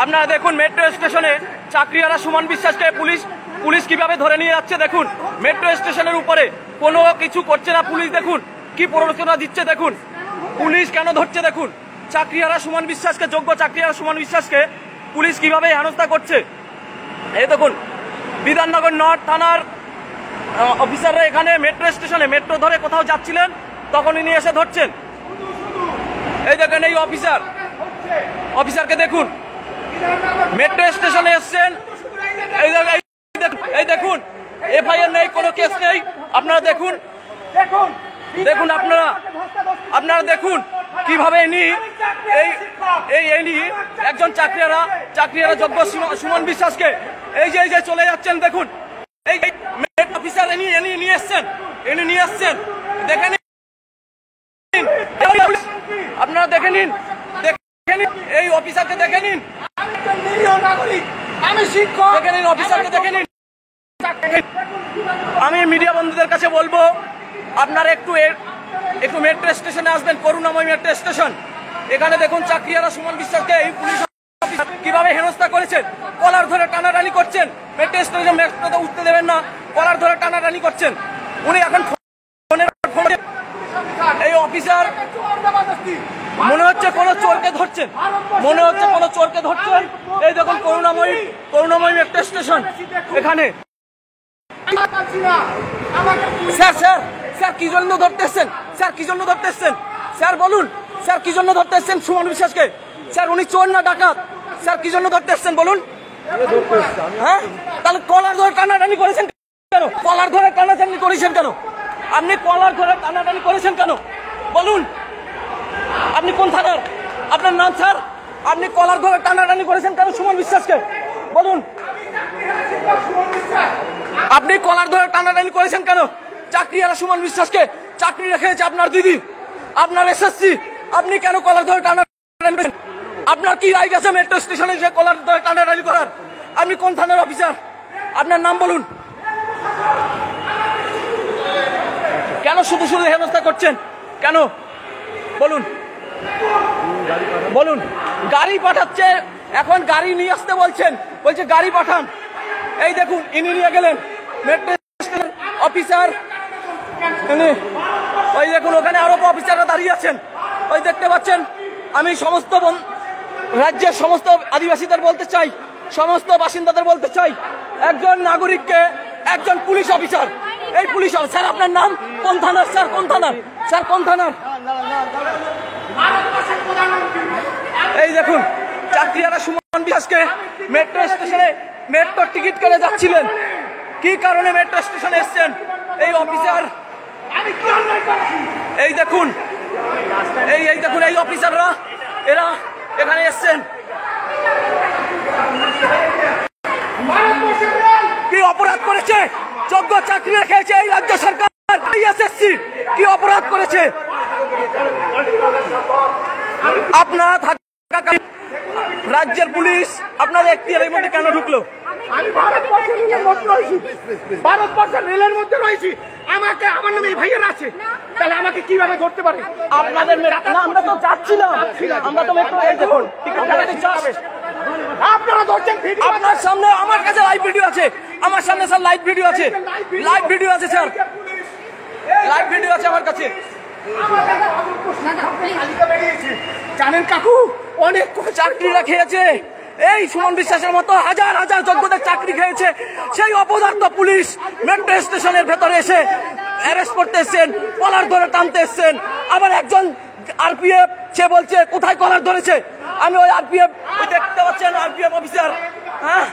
আপনারা দেখুন মেট্রো স্টেশনে চাকরিহারা সুমন বিশ্বাসকে পুলিশ কিভাবে ধরে নিয়ে যাচ্ছে। দেখুন মেট্রো স্টেশনের উপরে কোনো কিছু করছে না পুলিশ। দেখুন কি প্ররোচনা দিচ্ছে, দেখুন পুলিশ কেন ধরছে। দেখুন চাকরিহারা সুমন বিশ্বাসকে, যোগ্য চাকরিহারা সুমন বিশ্বাসকে পুলিশ কিভাবে হেনস্থা করছে। এই দেখুন বিধাননগর নর্থ থানার অফিসাররা এখানে মেট্রো স্টেশনে মেট্রো ধরে কোথাও যাচ্ছিলেন, তখনই নিয়ে এসে ধরছেন। এই দেখেন এই অফিসারকে দেখুন মেট্রো স্টেশনে এসছেন। এই দেখুন এফআইআর নেই, কোনো কেস নেই। আপনারা দেখুন আপনারা দেখুন কিভাবে ইনি একজন চাকরিহারা যোগ্য সুমন বিশ্বাসকে এই যে চলে যাচ্ছেন। দেখুন এই অফিসার ইনি নিয়ে আসছেন দেখে নিন, আপনারা দেখে নিন এই অফিসারকে দেখে নিন, আমি শিক্ষক, দেখে নিন অফিসারকে দেখে নিন। আমি মিডিয়া বন্ধুদের কাছে বলবো আপনারা একটু মেট্রো স্টেশনে আসবেন, করুণাময় মেট্রো স্টেশন। এখানে দেখুন চাকরিহারা সুমন বিশ্বাসকে এই পুলিশ অফিসার কিভাবে হেনস্থা করেছেন। কলার ধরে টানাটানি করছেন, মেট্রো স্টেশনে মেট্রোতে উঠতে দেবেন না, কলার ধরে টানাটানি করছেন। উনি এখন এই অফিসার মনে হচ্ছে কোনো চোরকে ধরছেন, এই দেখুন করুণাময় মেট্রো স্টেশন। এখানে স্যার কি জন্য ধরতে এসছেন? স্যার বলুন, স্যার কি জন্য ধরতে এসছেন সুমন বিশ্বাসকে? স্যার উনি চোর না ডাকাত? স্যার কি জন্য ধরতে এসছেন বলুন? হ্যাঁ, তাহলে কলার ধরে টানাটানি করেছেন কেন? আপনি কলার ধরে টানাটানি করেছেন কেন বলুন? আপনি কোন থানার? আপনার নাম স্যার? আপনি কলার ধরে টানাটানি করেছেন কেন সুমন বিশ্বাসকে বলুন? আপনি কলার ধরে টানাটানি করেছেন কেন চাকরিহারা সুমন বিশ্বাসকে? চাকরি রেখেছে আপনার দিদি, আপনার এসএসসি, আপনি কেন কলার ধরে টানাটানি করেছেন? আপনার কি রাইট আছে মেট্রো স্টেশনে যে কলার ধরে টানাটানি করার? আপনি কোন থানার অফিসার? আপনার নাম বলুন। কেন শুধু হেনস্থা করছেন কেন বলুন? গাড়ি পাঠাচ্ছে, এখন গাড়ি নিয়ে আসতে বলছে গাড়ি পাঠান। এই দেখুন ইনি নিয়ে গেলেন মেট্রো স্টেশন অফিসার, ওই দেখুন ওখানে আরো অফিসাররা দাঁড়িয়ে আছেন, ওই দেখতে পাচ্ছেন। আমি সমস্ত রাজ্যের সমস্ত আদিবাসীদের বলতে চাই, সমস্ত বাসিন্দাদের বলতে চাই, একজন নাগরিককে একজন পুলিশ অফিসার, এই পুলিশ স্যার আপনার নাম? কোন থানার স্যার? কোন থানার? এই দেখুন চাকরিহারা সুমন বিশ্বাসকে মেট্রো স্টেশনে মেট্রো টিকিট করে যাচ্ছিলেন, কি কারণে মেট্রো স্টেশনে এসছেন এই অফিসার? এই দেখুন এই অফিসাররা এরা এখানে এসছেন, কি অপরাধ করেছে? যোগ্য চাকরি রেখেছে এই রাজ্য সরকার, এসএসসি কি অপরাধ করেছে? আপনারা রাজ্যের পুলিশ আপনাদের এখতিয়ারের মধ্যে কেন ঢুকলো? আমি ভারতবর্ষের রেলের মধ্যে রয়েছি, আমার নামে ভাইয়ের আছে, তাহলে আমাকে কিভাবে ধরতে পারে? আপনাদের আমরা তো যাচ্ছিলাম, আমরা তো দেখুন আপনারা ধরছেন। আপনার সামনে আমার কাছে লাইভ ভিডিও আছে, আমার সামনে স্যার লাইভ ভিডিও আছে স্যার, লাইভ ভিডিও আছে আমার কাছে। জানেন কাকু, অনেক চাকরিরা খেয়েছে এই সুমন বিশ্বাসের মতো, হাজার যোগ্যদের চাকরি খেয়েছে। সেই অপদার্থ পুলিশ মেট্রো স্টেশনের ভেতরে এসে অ্যারেস্ট করতে এসছেন, কলার ধরে টানতে এসছেন। আবার একজন আরপিএফ সে বলছে কোথায় কলার ধরেছে? আমি ওই আরপিএফ দেখতে পাচ্ছেন, আরপিএফ অফিসার, হ্যাঁ